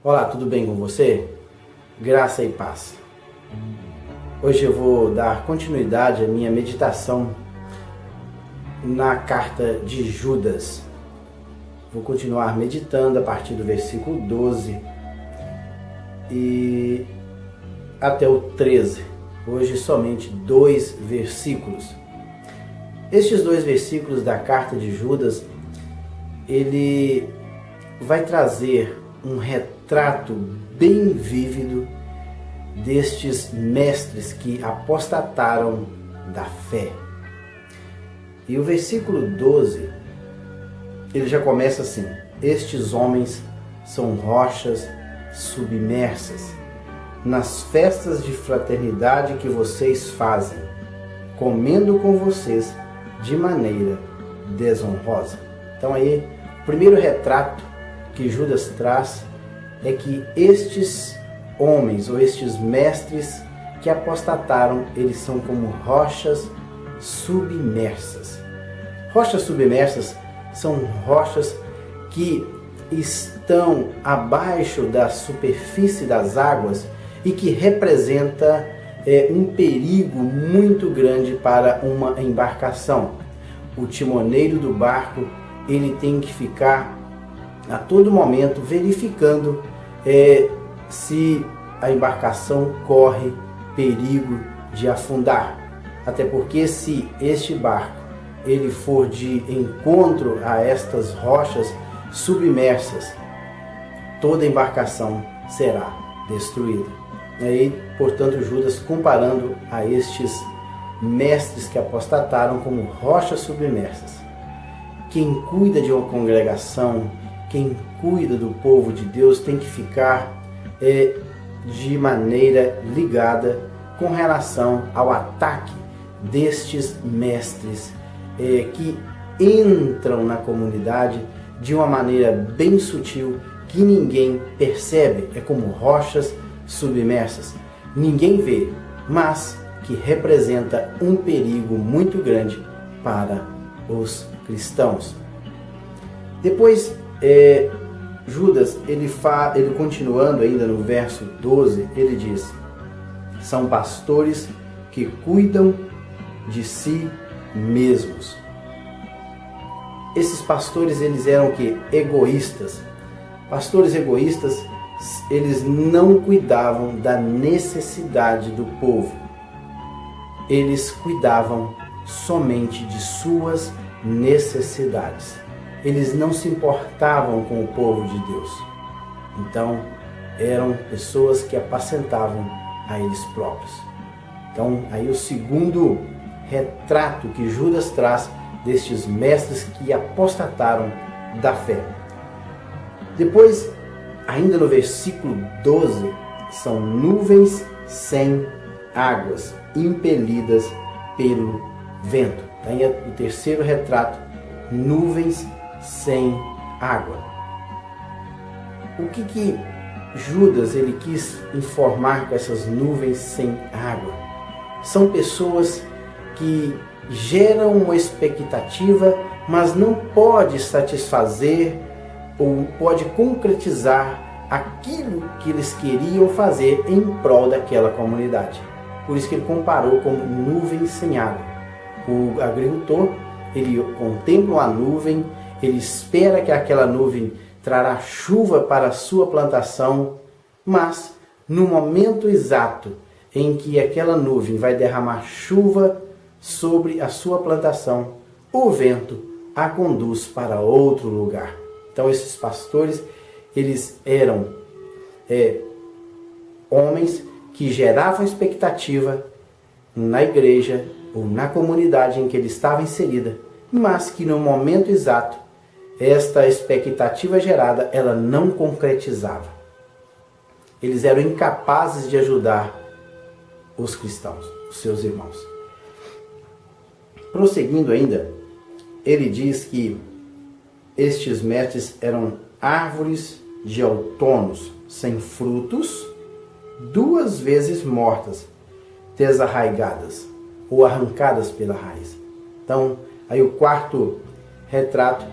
Olá, tudo bem com você? Graça e paz. Hoje eu vou dar continuidade à minha meditação na carta de Judas. Vou continuar meditando a partir do versículo 12 e até o 13. Hoje somente 2 versículos. Estes 2 versículos da carta de Judas, ele vai trazer um retrato bem vívido destes mestres que apostataram da fé. E o versículo 12, ele já começa assim: estes homens são rochas submersas nas festas de fraternidade que vocês fazem, comendo com vocês de maneira desonrosa. Então aí, o primeiro retrato que Judas traz é que estes homens ou estes mestres que apostataram, eles são como rochas submersas. Rochas submersas são rochas que estão abaixo da superfície das águas e que representa um perigo muito grande para uma embarcação. O timoneiro do barco, ele tem que ficar a todo momento verificando se a embarcação corre perigo de afundar. Até porque se este barco ele for de encontro a estas rochas submersas, toda a embarcação será destruída. E aí, portanto, Judas comparando a estes mestres que apostataram como rochas submersas. Quem cuida de uma congregação, quem cuida do povo de Deus tem que ficar de maneira ligada com relação ao ataque destes mestres que entram na comunidade de uma maneira bem sutil que ninguém percebe. É como rochas submersas. Ninguém vê, mas que representa um perigo muito grande para os cristãos. Depois, Judas, ele continuando ainda no verso 12, ele diz: são pastores que cuidam de si mesmos. Esses pastores, eles eram o quê? Egoístas. Pastores egoístas, eles não cuidavam da necessidade do povo. Eles cuidavam somente de suas necessidades. Eles não se importavam com o povo de Deus. Então, eram pessoas que apacentavam a eles próprios. Então, aí o segundo retrato que Judas traz destes mestres que apostataram da fé. Depois, ainda no versículo 12, são nuvens sem águas, impelidas pelo vento. Aí é o terceiro retrato, nuvens sem água. O que Judas ele quis informar com essas nuvens sem água? São pessoas que geram uma expectativa, mas não pode satisfazer ou pode concretizar aquilo que eles queriam fazer em prol daquela comunidade. Por isso que ele comparou como nuvens sem água. O agricultor, ele contempla a nuvem, ele espera que aquela nuvem trará chuva para a sua plantação, mas no momento exato em que aquela nuvem vai derramar chuva sobre a sua plantação, o vento a conduz para outro lugar. Então esses pastores, eles eram homens que geravam expectativa na igreja ou na comunidade em que ele estava inserida, mas que no momento exato, esta expectativa gerada, ela não concretizava. Eles eram incapazes de ajudar os cristãos, os seus irmãos. Prosseguindo ainda, ele diz que estes mestres eram árvores de outonos, sem frutos, 2 vezes mortas, desarraigadas ou arrancadas pela raiz. Então, aí o quarto retrato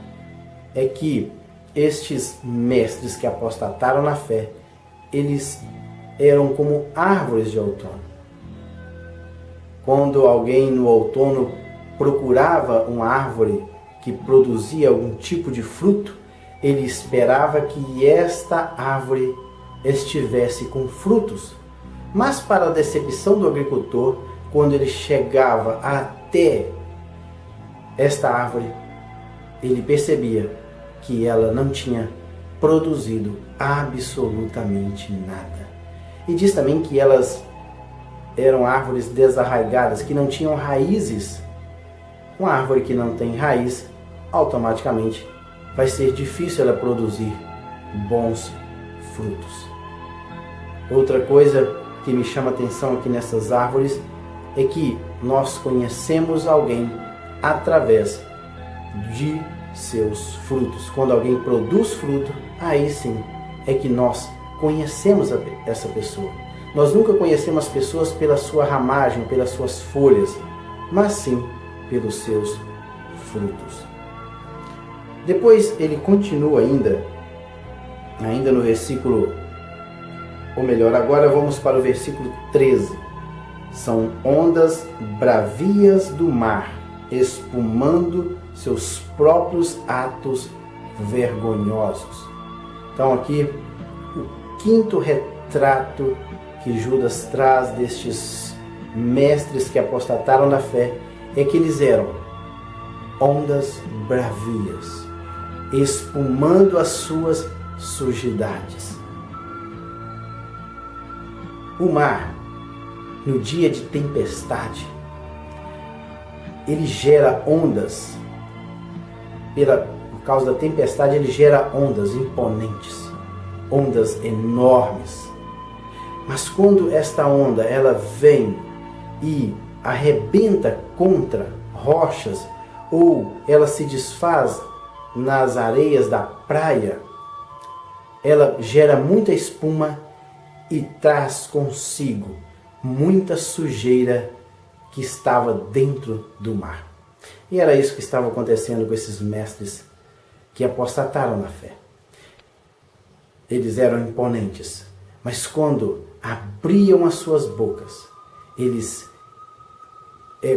é que estes mestres que apostataram na fé, eles eram como árvores de outono. Quando alguém no outono procurava uma árvore que produzia algum tipo de fruto, ele esperava que esta árvore estivesse com frutos. Mas para a decepção do agricultor, quando ele chegava até esta árvore, ele percebia que ela não tinha produzido absolutamente nada. E diz também que elas eram árvores desarraigadas, que não tinham raízes. Uma árvore que não tem raiz, automaticamente vai ser difícil ela produzir bons frutos. Outra coisa que me chama a atenção aqui nessas árvores é que nós conhecemos alguém através de seus frutos. Quando alguém produz fruto, aí sim é que nós conhecemos essa pessoa. Nós nunca conhecemos as pessoas pela sua ramagem, pelas suas folhas, mas sim pelos seus frutos. Depois ele continua ainda no versículo, ou melhor, agora vamos para o versículo 13. São ondas bravias do mar, espumando seus próprios atos vergonhosos. Então aqui, o quinto retrato que Judas traz destes mestres que apostataram na fé é que eles eram ondas bravias, espumando as suas sujidades. O mar, no dia de tempestade, ele gera ondas. Por causa da tempestade, ele gera ondas imponentes, ondas enormes. Mas quando esta onda ela vem e arrebenta contra rochas, ou ela se desfaz nas areias da praia, ela gera muita espuma e traz consigo muita sujeira que estava dentro do mar. E era isso que estava acontecendo com esses mestres que apostataram na fé. Eles eram imponentes, mas quando abriam as suas bocas, eles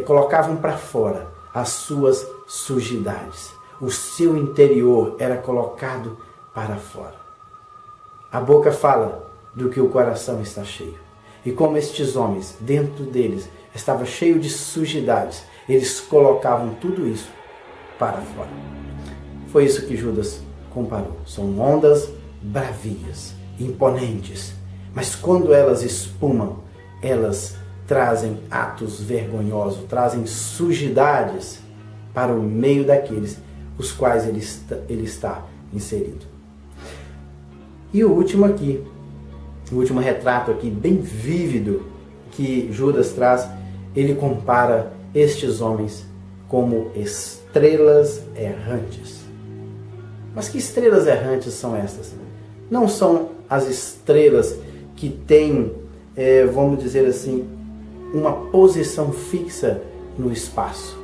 colocavam para fora as suas sujidades. O seu interior era colocado para fora. A boca fala do que o coração está cheio. E como estes homens, dentro deles, estava cheio de sujidades, eles colocavam tudo isso para fora. Foi isso que Judas comparou. São ondas bravias, imponentes, mas quando elas espumam, elas trazem atos vergonhosos, trazem sujidades para o meio daqueles os quais ele está inserido. E o último retrato aqui, bem vívido, que Judas traz, ele compara estes homens como estrelas errantes. Mas que estrelas errantes são estas? Não são as estrelas que têm, vamos dizer assim, uma posição fixa no espaço.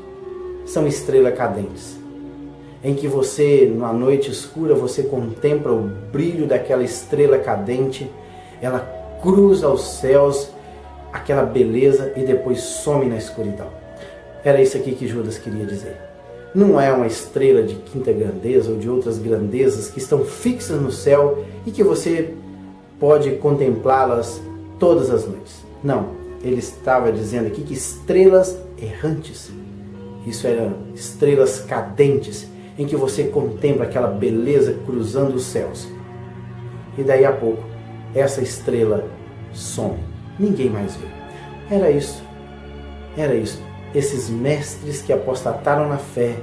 São estrelas cadentes, em que você, na noite escura, você contempla o brilho daquela estrela cadente, ela cruza os céus, aquela beleza, e depois some na escuridão. Era isso aqui que Judas queria dizer. Não é uma estrela de quinta grandeza ou de outras grandezas que estão fixas no céu e que você pode contemplá-las todas as noites. Não, ele estava dizendo aqui que estrelas errantes. Isso eram estrelas cadentes, em que você contempla aquela beleza cruzando os céus. E daí a pouco, essa estrela some. Ninguém mais vê. Era isso. Esses mestres que apostataram na fé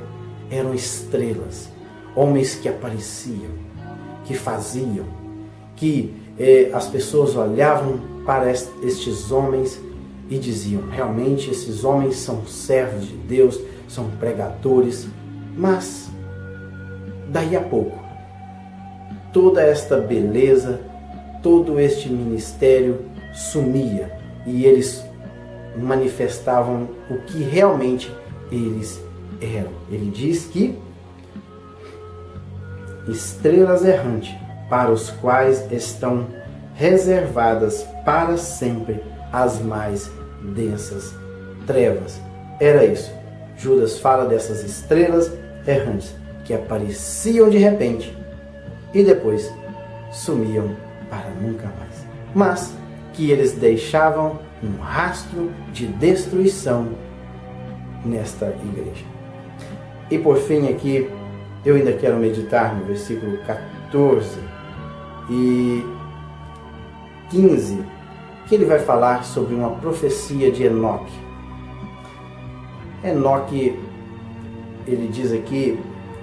eram estrelas. Homens que apareciam, que faziam, que as pessoas olhavam para estes homens e diziam, realmente esses homens são servos de Deus, são pregadores. Mas, daí a pouco, toda esta beleza, todo este ministério sumia e eles manifestavam o que realmente eles eram. Ele diz que estrelas errantes para os quais estão reservadas para sempre as mais densas trevas. Era isso. Judas fala dessas estrelas errantes que apareciam de repente e depois sumiam para nunca mais. Mas que eles deixavam um rastro de destruição nesta igreja. E por fim aqui, eu ainda quero meditar no versículo 14 e 15, que ele vai falar sobre uma profecia de Enoque. Enoque, ele diz aqui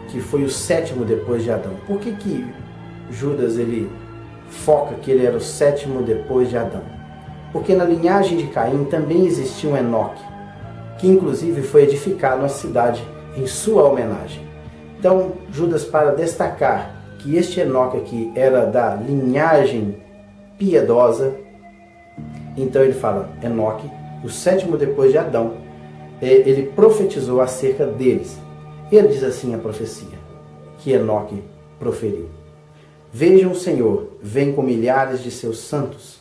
que foi o 7º depois de Adão. Por que Judas ele foca que ele era o 7º depois de Adão? Porque na linhagem de Caim também existia um Enoque, que inclusive foi edificado uma cidade em sua homenagem. Então, Judas, para destacar que este Enoque aqui era da linhagem piedosa, então ele fala, Enoque, o 7º depois de Adão, ele profetizou acerca deles. Ele diz assim a profecia que Enoque proferiu: Vejam, o Senhor vem com milhares de seus santos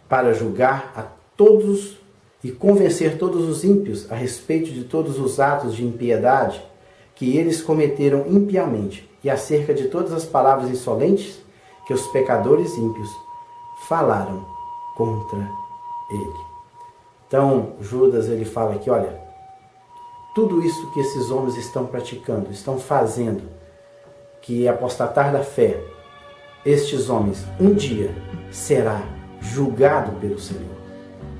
para julgar a todos e convencer todos os ímpios a respeito de todos os atos de impiedade que eles cometeram impiamente e acerca de todas as palavras insolentes que os pecadores ímpios falaram contra ele. Então, Judas ele fala aqui, olha, tudo isso que esses homens estão praticando, estão fazendo, que apostatar da fé, estes homens um dia será julgado pelo Senhor.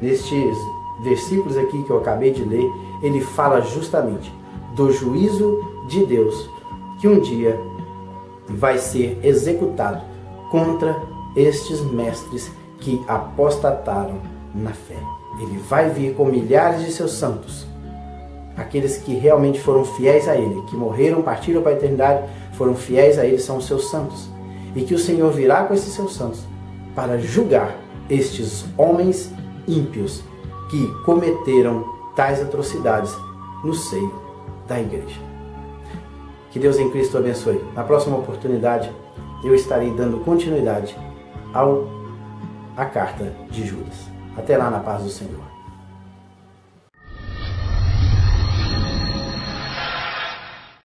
Nestes versículos aqui que eu acabei de ler, ele fala justamente do juízo de Deus que um dia vai ser executado contra estes mestres que apostataram na fé. Ele vai vir com milhares de seus santos, aqueles que realmente foram fiéis a Ele, que morreram, partiram para a eternidade, foram fiéis a Ele, são os seus santos. E que o Senhor virá com esses seus santos para julgar estes homens ímpios que cometeram tais atrocidades no seio da igreja. Que Deus em Cristo abençoe. Na próxima oportunidade, eu estarei dando continuidade à carta de Judas. Até lá, na paz do Senhor.